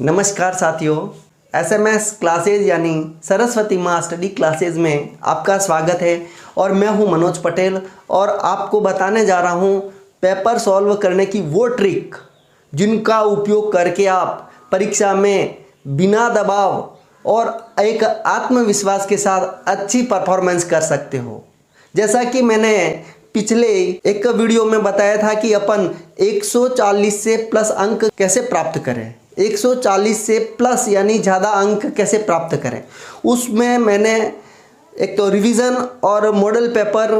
नमस्कार साथियों, SMS classes यानी सरस्वती माँ स्टडी क्लासेज में आपका स्वागत है। और मैं हूं मनोज पटेल और आपको बताने जा रहा हूं पेपर सॉल्व करने की वो ट्रिक जिनका उपयोग करके आप परीक्षा में बिना दबाव और एक आत्मविश्वास के साथ अच्छी परफॉर्मेंस कर सकते हो। जैसा कि मैंने पिछले एक वीडियो में बताया था कि अपन 140 से प्लस अंक कैसे प्राप्त करें, 140 से प्लस यानी ज़्यादा अंक कैसे प्राप्त करें। उसमें मैंने एक तो रिवीजन और मॉडल पेपर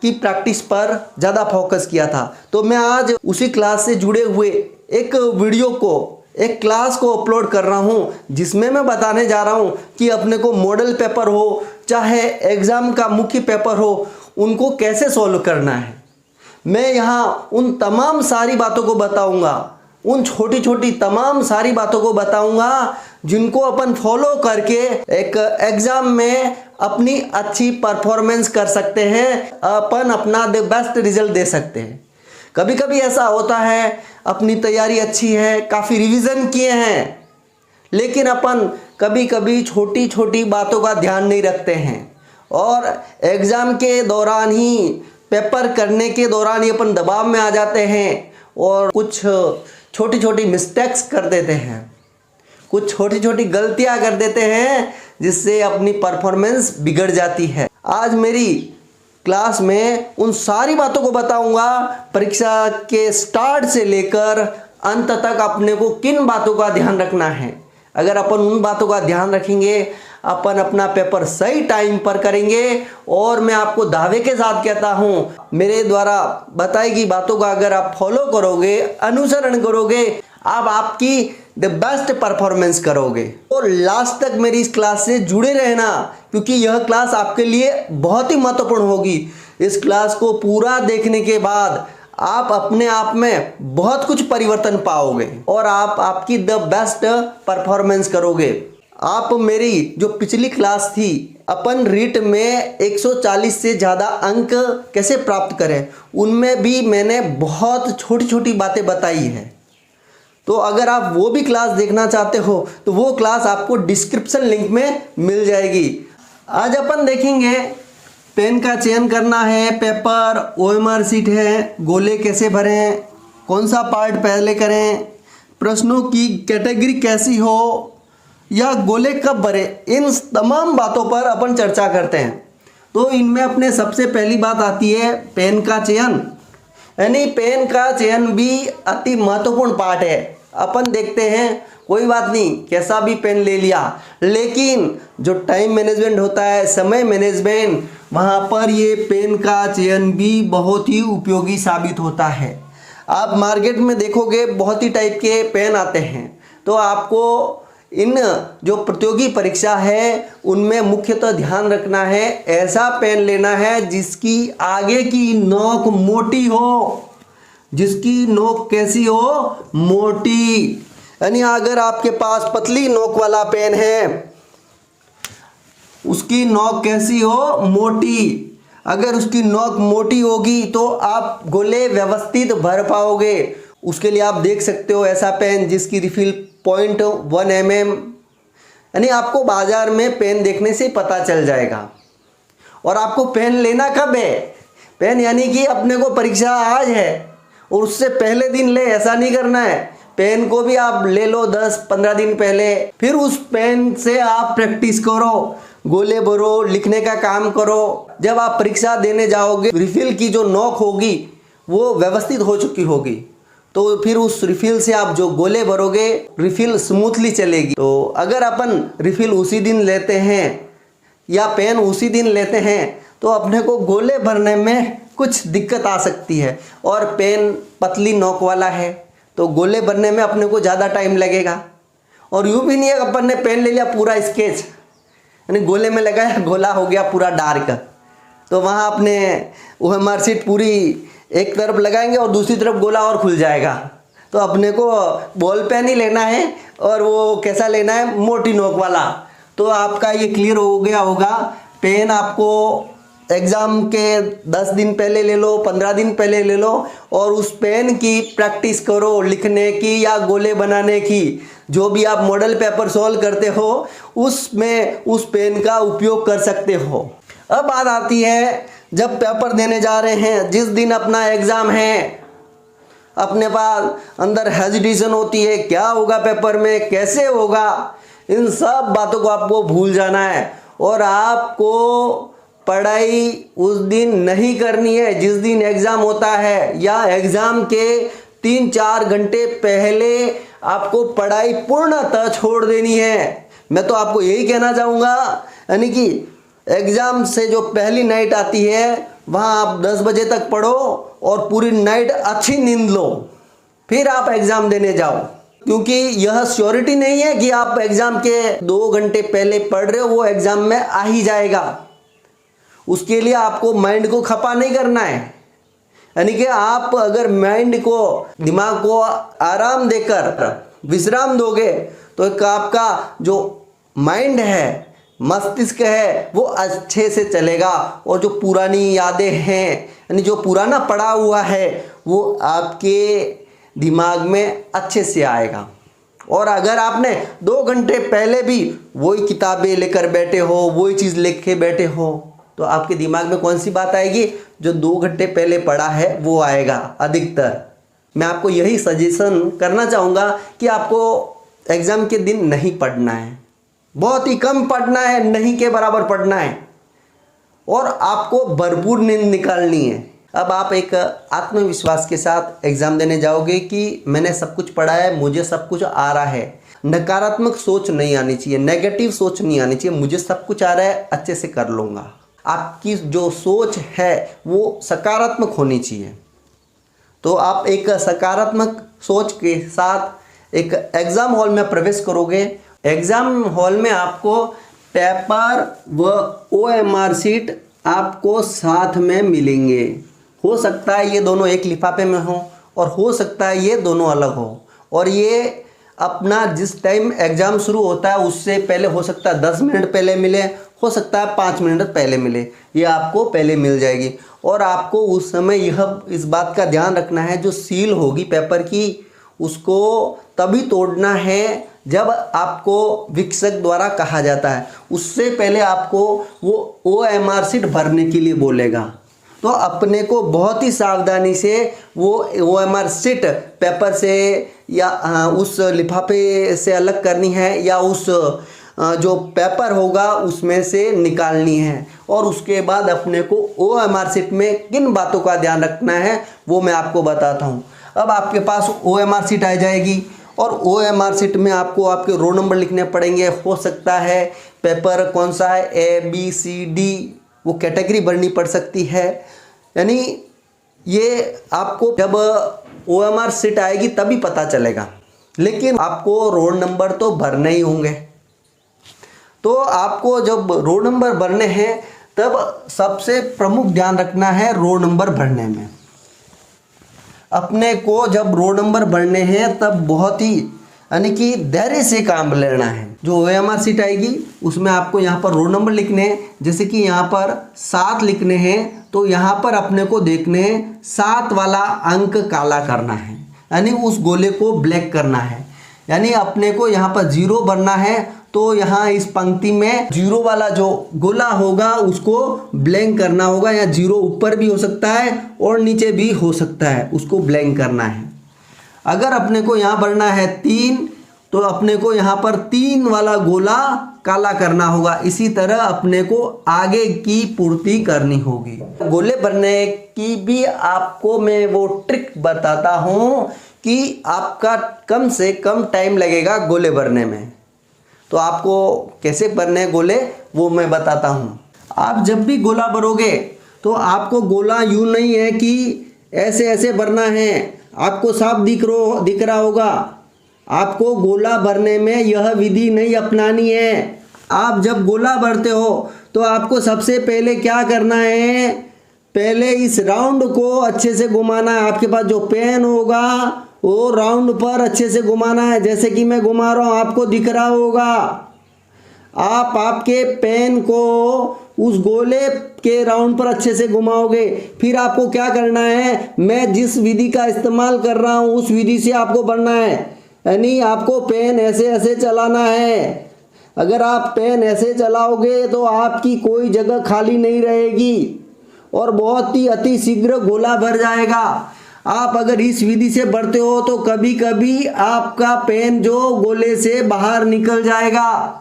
की प्रैक्टिस पर ज़्यादा फोकस किया था। तो मैं आज उसी क्लास से जुड़े हुए एक वीडियो को, एक क्लास को अपलोड कर रहा हूँ, जिसमें मैं बताने जा रहा हूँ कि अपने को मॉडल पेपर हो चाहे एग्ज़ाम का मुख्य पेपर हो, उनको कैसे सॉल्व करना है। मैं यहाँ उन तमाम सारी बातों को बताऊँगा, उन छोटी छोटी तमाम सारी बातों को बताऊंगा जिनको अपन फॉलो करके एक एग्जाम में अपनी अच्छी परफॉर्मेंस कर सकते हैं, अपन अपना द बेस्ट रिजल्ट दे सकते हैं। कभी कभी ऐसा होता है अपनी तैयारी अच्छी है, काफ़ी रिवीजन किए हैं, लेकिन अपन कभी कभी छोटी छोटी बातों का ध्यान नहीं रखते हैं और एग्ज़ाम के दौरान ही, पेपर करने के दौरान ही अपन दबाव में आ जाते हैं और कुछ छोटी छोटी मिस्टेक्स कर देते हैं, कुछ छोटी छोटी गलतियां कर देते हैं, जिससे अपनी परफॉर्मेंस बिगड़ जाती है। आज मेरी क्लास में उन सारी बातों को बताऊंगा, परीक्षा के स्टार्ट से लेकर अंत तक अपने को किन बातों का ध्यान रखना है। अगर अपन उन बातों का ध्यान रखेंगे, अपन अपना पेपर सही टाइम पर करेंगे। और मैं आपको दावे के साथ कहता हूँ, मेरे द्वारा बताई गई बातों का अगर आप फॉलो करोगे, अनुसरण करोगे, आप आपकी द बेस्ट परफॉर्मेंस करोगे। और लास्ट तक मेरी इस क्लास से जुड़े रहना, क्योंकि यह क्लास आपके लिए बहुत ही महत्वपूर्ण होगी। इस क्लास को पूरा देखने के बाद आप अपने आप में बहुत कुछ परिवर्तन पाओगे और आप आपकी द बेस्ट परफॉर्मेंस करोगे। आप मेरी जो पिछली क्लास थी, अपन रीट में 140 से ज़्यादा अंक कैसे प्राप्त करें, उनमें भी मैंने बहुत छोटी छोटी बातें बताई हैं। तो अगर आप वो भी क्लास देखना चाहते हो तो वो क्लास आपको डिस्क्रिप्शन लिंक में मिल जाएगी। आज अपन देखेंगे पेन का चयन करना है, पेपर, ओएमआर शीट है, गोले कैसे भरें, कौन सा पार्ट पहले करें, प्रश्नों की कैटेगरी कैसी हो या गोले कब भरें, इन तमाम बातों पर अपन चर्चा करते हैं। तो इनमें अपने सबसे पहली बात आती है पेन का चयन। यानी पेन का चयन भी अति महत्वपूर्ण पार्ट है। अपन देखते हैं, कोई बात नहीं, कैसा भी पेन ले लिया, लेकिन जो टाइम मैनेजमेंट होता है, समय मैनेजमेंट, वहाँ पर ये पेन का चयन भी बहुत ही उपयोगी साबित होता है। आप मार्केट में देखोगे बहुत ही टाइप के पेन आते हैं। तो आपको इन जो प्रतियोगी परीक्षा है उनमें मुख्यतः ध्यान रखना है, ऐसा पेन लेना है जिसकी आगे की नोक मोटी हो, जिसकी नोक कैसी हो, मोटी। यानी अगर आपके पास पतली नोक वाला पेन है, उसकी नोक कैसी हो, मोटी। अगर उसकी नोक मोटी होगी तो आप गोले व्यवस्थित भर पाओगे। उसके लिए आप देख सकते हो ऐसा पेन जिसकी रिफिल 0.1 mm, यानी आपको बाजार में पेन देखने से पता चल जाएगा। और आपको पेन लेना कब है, पेन यानी कि अपने को परीक्षा आज है और उससे पहले दिन ले, ऐसा नहीं करना है। पेन को भी आप ले लो 10-15 दिन पहले, फिर उस पेन से आप प्रैक्टिस करो, गोले भरो, लिखने का काम करो। जब आप परीक्षा देने जाओगे, रिफिल की जो नोक होगी वो व्यवस्थित हो चुकी होगी, तो फिर उस रिफिल से आप जो गोले भरोगे, रिफिल स्मूथली चलेगी। तो अगर अपन रिफिल उसी दिन लेते हैं या पेन उसी दिन लेते हैं तो अपने को गोले भरने में कुछ दिक्कत आ सकती है। और पेन पतली नोक वाला है तो गोले भरने में अपने को ज़्यादा टाइम लगेगा। और यूँ भी नहीं है अपन ने पेन ले लिया पूरा स्केच, यानी गोले में लगाया, गोला हो गया पूरा डार्क, तो वहाँ अपने वह मार्कशीट पूरी एक तरफ लगाएंगे और दूसरी तरफ गोला और खुल जाएगा। तो अपने को बॉल पेन ही लेना है और वो कैसा लेना है, मोटी नोक वाला। तो आपका ये क्लियर हो गया होगा। पेन आपको एग्ज़ाम के 10 दिन पहले ले लो, 15 दिन पहले ले लो और उस पेन की प्रैक्टिस करो, लिखने की या गोले बनाने की। जो भी आप मॉडल पेपर सॉल्व करते हो उसमें उस पेन का उपयोग कर सकते हो। अब बात आती है जब पेपर देने जा रहे हैं, जिस दिन अपना एग्ज़ाम है, अपने पास अंदर हेजिटेशन होती है, क्या होगा पेपर में, कैसे होगा, इन सब बातों को आपको भूल जाना है और आपको पढ़ाई उस दिन नहीं करनी है जिस दिन एग्ज़ाम होता है, या एग्ज़ाम के 3-4 घंटे पहले आपको पढ़ाई पूर्णतः छोड़ देनी है। मैं तो आपको यही कहना चाहूँगा, यानी कि एग्ज़ाम से जो पहली नाइट आती है वहाँ आप 10 बजे तक पढ़ो और पूरी नाइट अच्छी नींद लो, फिर आप एग्ज़ाम देने जाओ। क्योंकि यह श्योरिटी नहीं है कि आप एग्ज़ाम के 2 घंटे पहले पढ़ रहे हो वो एग्ज़ाम में आ ही जाएगा। उसके लिए आपको माइंड को खपा नहीं करना है। यानी कि आप अगर माइंड को, दिमाग को आराम देकर विश्राम दोगे तो एक आपका जो माइंड है, मस्तिष्क है, वो अच्छे से चलेगा और जो पुरानी यादें हैं, यानी जो पुराना पड़ा हुआ है, वो आपके दिमाग में अच्छे से आएगा। और अगर आपने 2 घंटे पहले भी वही किताबें लेकर बैठे हो, वही चीज़ लिखे बैठे हो, तो आपके दिमाग में कौन सी बात आएगी? जो 2 घंटे पहले पढ़ा है वो आएगा अधिकतर। मैं आपको यही सजेशन करना चाहूँगा कि आपको एग्ज़ाम के दिन नहीं पढ़ना है, बहुत ही कम पढ़ना है, नहीं के बराबर पढ़ना है और आपको भरपूर नींद निकालनी है। अब आप एक आत्मविश्वास के साथ एग्ज़ाम देने जाओगे कि मैंने सब कुछ पढ़ा है, मुझे सब कुछ आ रहा है। नकारात्मक सोच नहीं आनी चाहिए, नेगेटिव सोच नहीं आनी चाहिए, मुझे सब कुछ आ रहा है, अच्छे से कर लूँगा। आपकी जो सोच है वो सकारात्मक होनी चाहिए। तो आप एक सकारात्मक सोच के साथ एक एग्ज़ाम हॉल में प्रवेश करोगे। एग्ज़ाम हॉल में आपको पेपर व OMR शीट आपको साथ में मिलेंगे। हो सकता है ये दोनों एक लिफाफे में हो और हो सकता है ये दोनों अलग हो, और ये अपना जिस टाइम एग्ज़ाम शुरू होता है उससे पहले हो सकता है 10 मिनट पहले मिले, हो सकता है 5 मिनट पहले मिले, ये आपको पहले मिल जाएगी। और आपको उस समय यह इस बात का ध्यान रखना है, जो सील होगी पेपर की उसको तभी तोड़ना है जब आपको विक्षक द्वारा कहा जाता है। उससे पहले आपको वो OMR शीट भरने के लिए बोलेगा, तो अपने को बहुत ही सावधानी से वो OMR शीट पेपर से या उस लिफाफे से अलग करनी है, या उस जो पेपर होगा उसमें से निकालनी है। और उसके बाद अपने को OMR शीट में किन बातों का ध्यान रखना है वो मैं आपको बताता हूँ। अब आपके पास OMR शीट आ जाएगी और OMR शीट में आपको आपके रोल नंबर लिखने पड़ेंगे। हो सकता है पेपर कौन सा है, ABCD, वो कैटेगरी भरनी पड़ सकती है। यानी ये आपको जब OMR शीट आएगी तभी पता चलेगा, लेकिन आपको रोल नंबर तो भरने ही होंगे। तो आपको जब रोल नंबर भरने हैं तब सबसे प्रमुख ध्यान रखना है रोल नंबर भरने में। अपने को जब रोल नंबर भरने हैं तब बहुत ही यानी कि धैर्य से काम लेना है। जो OMR शीट आएगी उसमें आपको यहाँ पर रोल नंबर लिखने हैं। जैसे कि यहाँ पर 7 लिखने हैं तो यहाँ पर अपने को देखने हैं 7 वाला अंक काला करना है, यानी उस गोले को ब्लैक करना है। यानी अपने को यहाँ पर 0 भरना है तो यहाँ इस पंक्ति में 0 वाला जो गोला होगा उसको ब्लैंक करना होगा, या 0 ऊपर भी हो सकता है और नीचे भी हो सकता है, उसको ब्लैंक करना है। अगर अपने को यहाँ भरना है 3 तो अपने को यहाँ पर 3 वाला गोला काला करना होगा। इसी तरह अपने को आगे की पूर्ति करनी होगी। गोले भरने की भी आपको मैं वो ट्रिक बताता हूँ कि आपका कम से कम टाइम लगेगा गोले भरने में। तो आपको कैसे भरने गोले वो मैं बताता हूँ। आप जब भी गोला भरोगे तो आपको गोला यूँ नहीं है कि ऐसे ऐसे भरना है, आपको साफ दिख रहा होगा। आपको गोला भरने में यह विधि नहीं अपनानी है। आप जब गोला भरते हो तो आपको सबसे पहले क्या करना है, पहले इस राउंड को अच्छे से घुमाना है। आपके पास जो पेन होगा वो राउंड पर अच्छे से घुमाना है, जैसे कि मैं घुमा रहा हूँ, आपको दिख रहा होगा। आप आपके पेन को उस गोले के राउंड पर अच्छे से घुमाओगे। फिर आपको क्या करना है, मैं जिस विधि का इस्तेमाल कर रहा हूँ उस विधि से आपको बढ़ना है, यानी आपको पेन ऐसे ऐसे चलाना है। अगर आप पेन ऐसे चलाओगे तो आपकी कोई जगह खाली नहीं रहेगी और बहुत ही अति शीघ्र गोला भर जाएगा। आप अगर इस विधि से बढ़ते हो तो कभी कभी आपका पेन जो गोले से बाहर निकल जाएगा।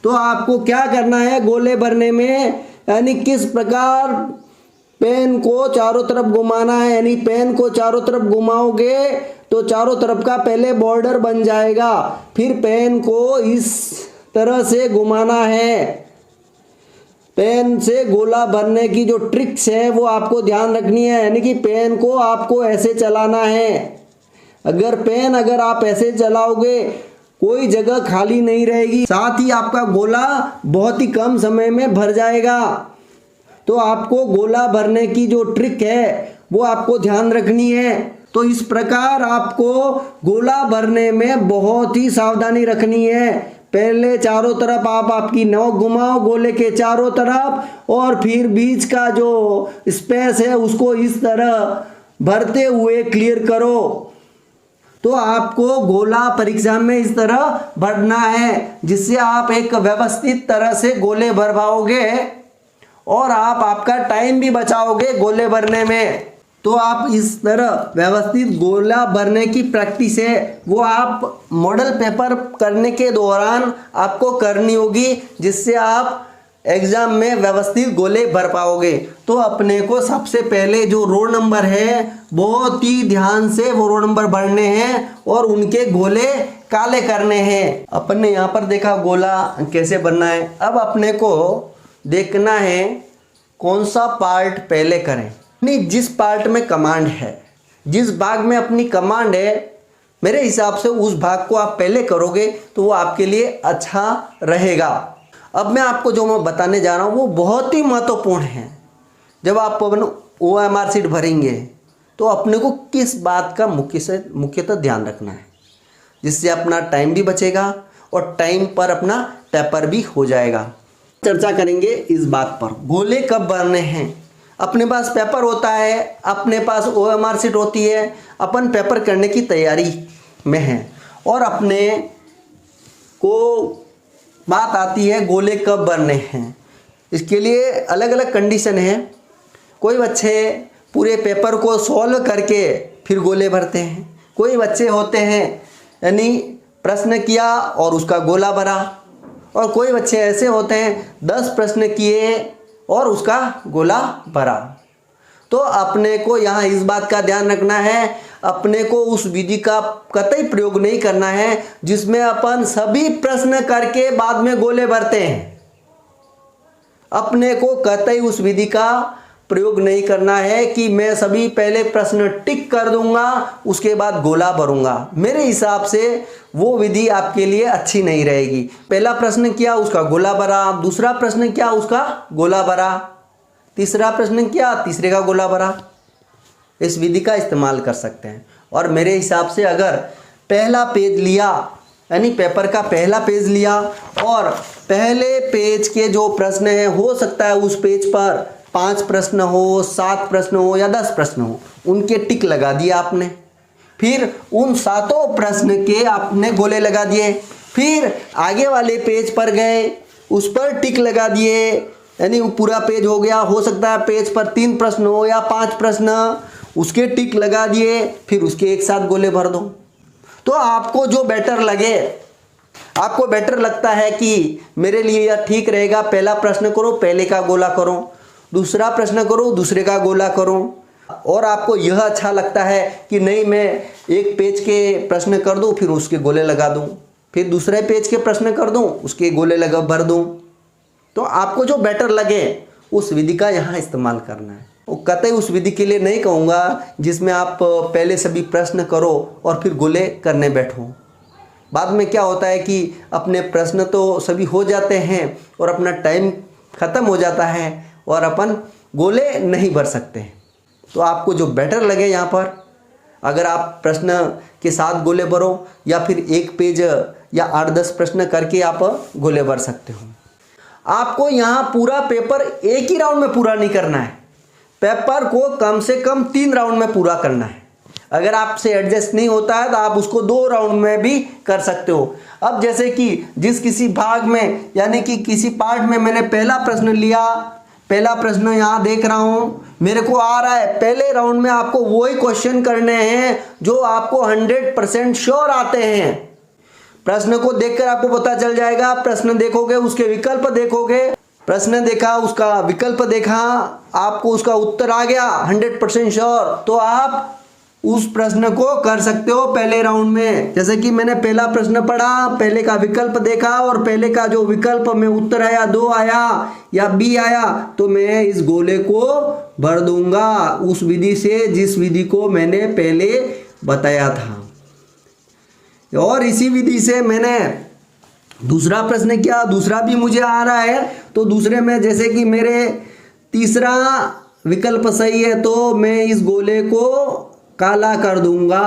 तो आपको क्या करना है गोले भरने में, यानी किस प्रकार पेन को चारों तरफ घुमाना है, यानी पेन को चारों तरफ घुमाओगे तो चारों तरफ का पहले बॉर्डर बन जाएगा। फिर पेन को इस तरह से घुमाना है। पेन से गोला भरने की जो ट्रिक्स है वो आपको ध्यान रखनी है, यानी कि पेन को आपको ऐसे चलाना है। अगर आप ऐसे चलाओगे कोई जगह खाली नहीं रहेगी, साथ ही आपका गोला बहुत ही कम समय में भर जाएगा। तो आपको गोला भरने की जो ट्रिक है वो आपको ध्यान रखनी है। तो इस प्रकार आपको गोला भरने में बहुत ही सावधानी रखनी है। पहले चारों तरफ आप आपकी नोक घुमाओ गोले के चारों तरफ, और फिर बीच का जो स्पेस है उसको इस तरह भरते हुए क्लियर करो। तो आपको गोला परीक्षा में इस तरह भरना है जिससे आप एक व्यवस्थित तरह से गोले भर पाओगे और आप आपका टाइम भी बचाओगे गोले भरने में। तो आप इस तरह व्यवस्थित गोला भरने की प्रैक्टिस है वो आप मॉडल पेपर करने के दौरान आपको करनी होगी, जिससे आप एग्जाम में व्यवस्थित गोले भर पाओगे। तो अपने को सबसे पहले जो रोल नंबर है बहुत ही ध्यान से वो रोल नंबर भरने हैं और उनके गोले काले करने हैं। अपने यहाँ पर देखा गोला कैसे बनना है। अब अपने को देखना है कौन सा पार्ट पहले करें। नहीं, जिस पार्ट में कमांड है, जिस भाग में अपनी कमांड है, मेरे हिसाब से उस भाग को आप पहले करोगे तो वो आपके लिए अच्छा रहेगा। अब मैं आपको जो मैं बताने जा रहा हूँ वो बहुत ही महत्वपूर्ण है। जब आप OMR शीट भरेंगे तो अपने को किस बात का मुख्यतः ध्यान रखना है, जिससे अपना टाइम भी बचेगा और टाइम पर अपना पेपर भी हो जाएगा। चर्चा करेंगे इस बात पर, गोले कब भरने हैं। अपने पास पेपर होता है, अपने पास OMR शीट होती है, अपन पेपर करने की तैयारी में हैं और अपने को बात आती है गोले कब भरने हैं। इसके लिए अलग अलग कंडीशन है। कोई बच्चे पूरे पेपर को सॉल्व करके फिर गोले भरते हैं, कोई बच्चे होते हैं यानी प्रश्न किया और उसका गोला भरा, और कोई बच्चे ऐसे होते हैं 10 प्रश्न किए और उसका गोला भरा। तो अपने को यहाँ इस बात का ध्यान रखना है, अपने को उस विधि का कतई प्रयोग नहीं करना है जिसमें अपन सभी प्रश्न करके बाद में गोले भरते हैं। अपने को कतई उस विधि का प्रयोग नहीं करना है कि मैं सभी पहले प्रश्न टिक कर दूंगा उसके बाद गोला भरूंगा। मेरे हिसाब से वो विधि आपके लिए अच्छी नहीं रहेगी। पहला प्रश्न किया उसका गोला भरा, दूसरा प्रश्न किया उसका गोला भरा, तीसरा प्रश्न किया तीसरे का गोला भरा। इस विधि का इस्तेमाल कर सकते हैं। और मेरे हिसाब से अगर पहला पेज लिया यानी पेपर का पहला पेज लिया और पहले पेज के जो प्रश्न हैं, हो सकता है उस पेज पर 5 प्रश्न हो, 7 प्रश्न हो या 10 प्रश्न हो, उनके टिक लगा दिया आपने। फिर उन 7 प्रश्न के आपने गोले लगा दिए। फिर आगे वाले पेज पर गए, उस पर टिक लगा दिए, यानी पूरा पेज हो गया। हो सकता है पेज पर 3 प्रश्न हो या 5 प्रश्न, उसके टिक लगा दिए, फिर उसके एक साथ गोले भर दो। तो आपको जो बेटर लगे, आपको बेटर लगता है कि मेरे लिए यह ठीक रहेगा, पहला प्रश्न करो पहले का गोला करो, दूसरा प्रश्न करो दूसरे का गोला करो, और आपको यह अच्छा लगता है कि नहीं मैं एक पेज के प्रश्न कर दूं फिर उसके गोले लगा दूं, फिर दूसरे पेज के प्रश्न कर दूं उसके गोले लगा भर दूं, तो आपको जो बेटर लगे उस विधि का यहाँ इस्तेमाल करना है। वो कतई उस विधि के लिए नहीं कहूँगा जिसमें आप पहले सभी प्रश्न करो और फिर गोले करने बैठो। बाद में क्या होता है कि अपने प्रश्न तो सभी हो जाते हैं और अपना टाइम ख़त्म हो जाता है और अपन गोले नहीं भर सकते। तो आपको जो बेटर लगे यहाँ पर, अगर आप प्रश्न के साथ गोले भरो या फिर एक पेज या 8-10 प्रश्न करके आप गोले भर सकते हो। आपको यहाँ पूरा पेपर एक ही राउंड में पूरा नहीं करना है, पेपर को कम से कम 3 राउंड में पूरा करना है। अगर आपसे एडजस्ट नहीं होता है तो आप उसको 2 राउंड में भी कर सकते हो। अब जैसे कि जिस किसी भाग में यानी कि किसी पार्ट में मैंने पहला प्रश्न लिया, पहला प्रश्न यहाँ देख रहा हूँ, मेरे को आ रहा है, पहले राउंड में आपको वही क्वेश्चन करने हैं जो आपको 100% श्योर आते हैं। प्रश्न को देखकर आपको पता चल जाएगा, प्रश्न देखोगे उसके विकल्प देखोगे, प्रश्न देखा उसका विकल्प देखा, आपको उसका उत्तर आ गया 100% श्योर, तो आप उस प्रश्न को कर सकते हो पहले राउंड में। जैसे कि मैंने पहला प्रश्न पढ़ा, पहले का विकल्प देखा और पहले का जो विकल्प में उत्तर आया 2 आया या बी आया, तो मैं इस गोले को भर दूंगा उस विधि से जिस विधि को मैंने पहले बताया था। और इसी विधि से मैंने दूसरा प्रश्न किया, दूसरा भी मुझे आ रहा है, तो दूसरे में जैसे कि मेरे तीसरा विकल्प सही है तो मैं इस गोले को काला कर दूंगा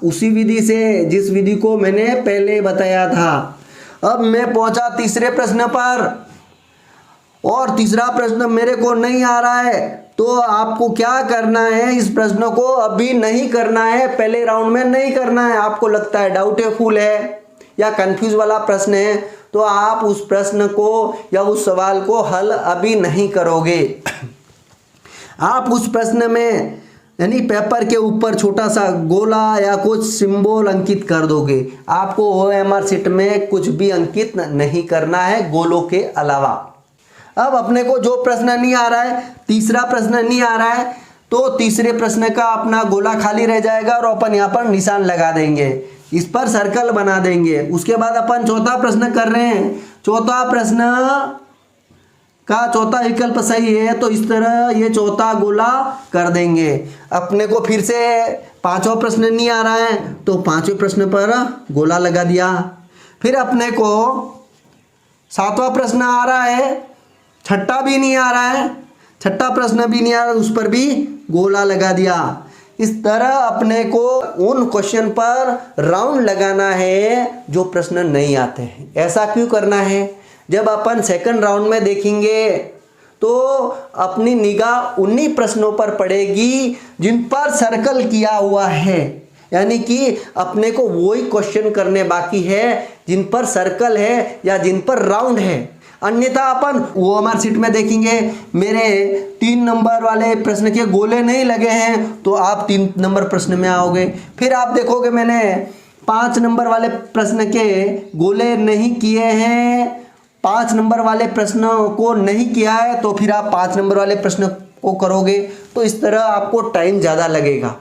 उसी विधि से जिस विधि को मैंने पहले बताया था। अब मैं पहुंचा तीसरे प्रश्न पर और तीसरा प्रश्न मेरे को नहीं आ रहा है, तो आपको क्या करना है, इस प्रश्न को अभी नहीं करना है, पहले राउंड में नहीं करना है। आपको लगता है डाउटफुल है या कंफ्यूज वाला प्रश्न है, तो आप उस प्रश्न को या उस सवाल को हल अभी नहीं करोगे। आप उस प्रश्न में यानी पेपर के ऊपर छोटा सा गोला या कुछ सिंबल अंकित कर दोगे। आपको OMR शीट में कुछ भी अंकित नहीं करना है गोलों के अलावा। अब अपने को जो प्रश्न नहीं आ रहा है, तीसरा प्रश्न नहीं आ रहा है, तो तीसरे प्रश्न का अपना गोला खाली रह जाएगा और अपन यहाँ पर निशान लगा देंगे, इस पर सर्कल बना देंगे। उसके बाद अपन चौथा प्रश्न कर रहे हैं, चौथा प्रश्न का चौथा विकल्प सही है तो इस तरह ये चौथा गोला कर देंगे। अपने को फिर से पांचवा प्रश्न नहीं आ रहा है तो पांचवें प्रश्न पर गोला लगा दिया। फिर अपने को सातवां प्रश्न आ रहा है, छठा भी नहीं आ रहा है, छठा प्रश्न भी नहीं आ रहा, उस पर भी गोला लगा दिया। इस तरह अपने को उन क्वेश्चन पर राउंड लगाना है जो प्रश्न नहीं आते हैं। ऐसा क्यों करना है, जब अपन सेकंड राउंड में देखेंगे तो अपनी निगाह उन्हीं प्रश्नों पर पड़ेगी जिन पर सर्कल किया हुआ है, यानी कि अपने को वही क्वेश्चन करने बाकी है जिन पर सर्कल है या जिन पर राउंड है। अन्यथा अपन OMR शीट में देखेंगे मेरे 3 नंबर वाले प्रश्न के गोले नहीं लगे हैं तो आप 3 नंबर प्रश्न में आओगे। फिर आप देखोगे मैंने 5 नंबर वाले प्रश्न के गोले नहीं किए हैं, 5 नंबर वाले प्रश्नों को नहीं किया है, तो फिर आप 5 नंबर वाले प्रश्न को करोगे, तो इस तरह आपको टाइम ज़्यादा लगेगा।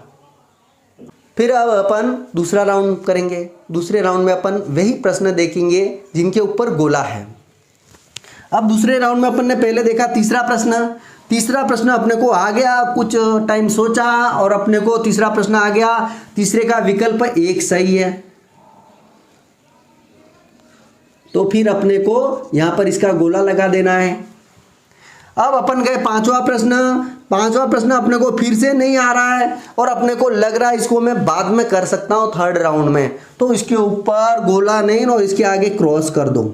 फिर अब अपन दूसरा राउंड करेंगे। दूसरे राउंड में अपन वही प्रश्न देखेंगे जिनके ऊपर गोला है। अब दूसरे राउंड में अपन ने पहले देखा तीसरा प्रश्न अपने को आ गया, कुछ टाइम सोचा और अपने को तीसरा प्रश्न आ गया। तीसरे का विकल्प 1 सही है, तो फिर अपने को यहाँ पर इसका गोला लगा देना है। अब अपन गए पांचवा प्रश्न अपने को फिर से नहीं आ रहा है और अपने को लग रहा है इसको मैं बाद में कर सकता हूँ थर्ड राउंड में, तो इसके ऊपर गोला नहीं और इसके आगे क्रॉस कर दो,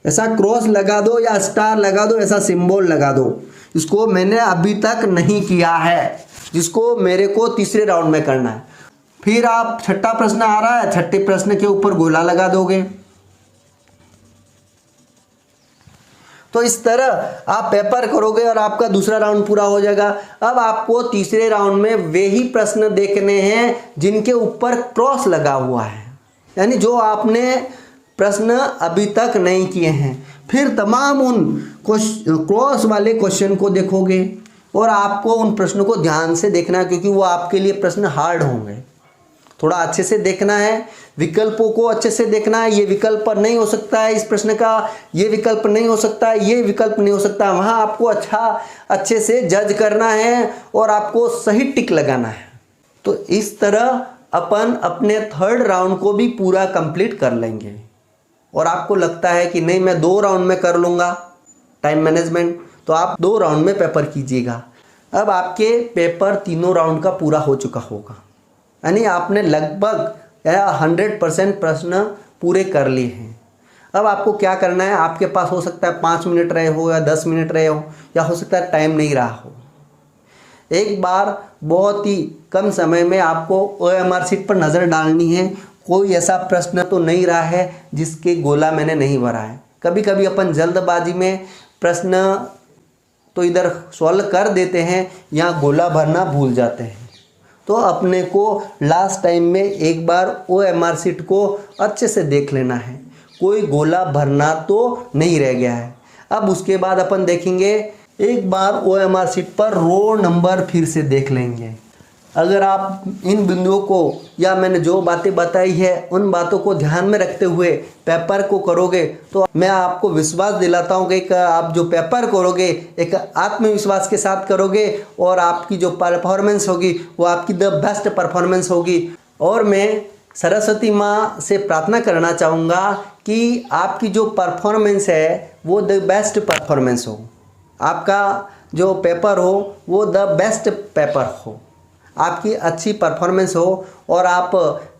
ऐसा क्रॉस लगा दो या स्टार लगा दो, ऐसा सिंबल लगा दो। इसको मैंने अभी तक नहीं किया है, जिसको मेरे को तीसरे राउंड में करना है। फिर आप छठा प्रश्न आ रहा है, छठे प्रश्न के ऊपर गोला लगा दोगे। तो इस तरह आप पेपर करोगे और आपका दूसरा राउंड पूरा हो जाएगा। अब आपको तीसरे राउंड में वही प्रश्न देखने हैं जिनके ऊपर क्रॉस लगा हुआ है, यानी जो आपने प्रश्न अभी तक नहीं किए हैं। फिर तमाम उन क्रॉस वाले क्वेश्चन को देखोगे और आपको उन प्रश्नों को ध्यान से देखना है, क्योंकि वो आपके लिए प्रश्न हार्ड होंगे। थोड़ा अच्छे से देखना है, विकल्पों को अच्छे से देखना है। ये विकल्प नहीं हो सकता है इस प्रश्न का, ये विकल्प नहीं हो सकता है, ये विकल्प नहीं हो सकता। वहाँ आपको अच्छे से जज करना है और आपको सही टिक लगाना है। तो इस तरह अपन अपने थर्ड राउंड को भी पूरा कंप्लीट कर लेंगे। और आपको लगता है कि नहीं मैं 2 राउंड में कर लूँगा टाइम मैनेजमेंट, तो आप 2 राउंड में पेपर कीजिएगा। अब आपके पेपर तीनों राउंड का पूरा हो चुका होगा, यानी आपने लगभग 100% प्रश्न पूरे कर लिए हैं। अब आपको क्या करना है, आपके पास हो सकता है 5 मिनट रहे हो या 10 मिनट रहे हो, या हो सकता है टाइम नहीं रहा हो। एक बार बहुत ही कम समय में आपको OMR शीट पर नज़र डालनी है। कोई ऐसा प्रश्न तो नहीं रहा है जिसके गोला मैंने नहीं भरा है। कभी कभी अपन जल्दबाजी में प्रश्न तो इधर सॉल्व कर देते हैं, यहाँ गोला भरना भूल जाते हैं। तो अपने को लास्ट टाइम में एक बार OMR शीट को अच्छे से देख लेना है, कोई गोला भरना तो नहीं रह गया है। अब उसके बाद अपन देखेंगे, एक बार OMR शीट पर रो नंबर फिर से देख लेंगे। अगर आप इन बिंदुओं को या मैंने जो बातें बताई है उन बातों को ध्यान में रखते हुए पेपर को करोगे तो मैं आपको विश्वास दिलाता हूँ कि आप जो पेपर करोगे एक आत्मविश्वास के साथ करोगे और आपकी जो परफॉर्मेंस होगी वो आपकी द बेस्ट परफॉर्मेंस होगी। और मैं सरस्वती माँ से प्रार्थना करना चाहूँगा कि आपकी जो परफॉर्मेंस है वो द बेस्ट परफॉर्मेंस हो, आपका जो पेपर हो वो द बेस्ट पेपर हो, आपकी अच्छी परफॉर्मेंस हो और आप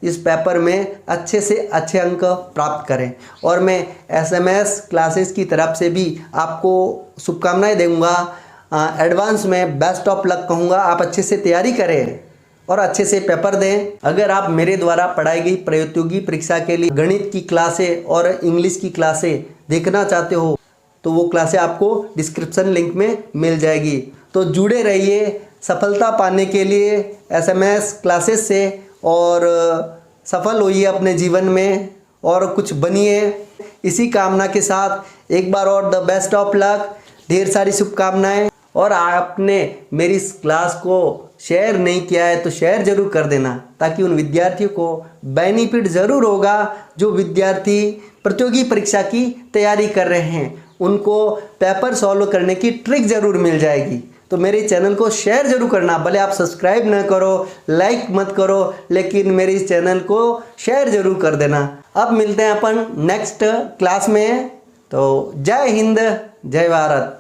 इस पेपर में अच्छे से अच्छे अंक प्राप्त करें। और मैं SMS क्लासेस की तरफ से भी आपको शुभकामनाएं दूंगा। एडवांस में बेस्ट ऑफ लक कहूँगा। आप अच्छे से तैयारी करें और अच्छे से पेपर दें। अगर आप मेरे द्वारा पढ़ाई गई प्रतियोगी परीक्षा के लिए गणित की क्लासें और इंग्लिश की क्लासें देखना चाहते हो तो वो क्लासें आपको डिस्क्रिप्शन लिंक में मिल जाएगी। तो जुड़े रहिए सफलता पाने के लिए SMS क्लासेस से और सफल होइए अपने जीवन में और कुछ बनिए। इसी कामना के साथ एक बार और द बेस्ट ऑफ लक, ढेर सारी शुभकामनाएं। और आपने मेरी इस क्लास को शेयर नहीं किया है तो शेयर ज़रूर कर देना, ताकि उन विद्यार्थियों को बेनिफिट ज़रूर होगा जो विद्यार्थी प्रतियोगी परीक्षा की तैयारी कर रहे हैं। उनको पेपर सॉल्व करने की ट्रिक ज़रूर मिल जाएगी। तो मेरे चैनल को शेयर जरूर करना, भले आप सब्सक्राइब न करो, लाइक मत करो, लेकिन मेरे इस चैनल को शेयर जरूर कर देना। अब मिलते हैं अपन नेक्स्ट क्लास में। तो जय हिंद, जय भारत।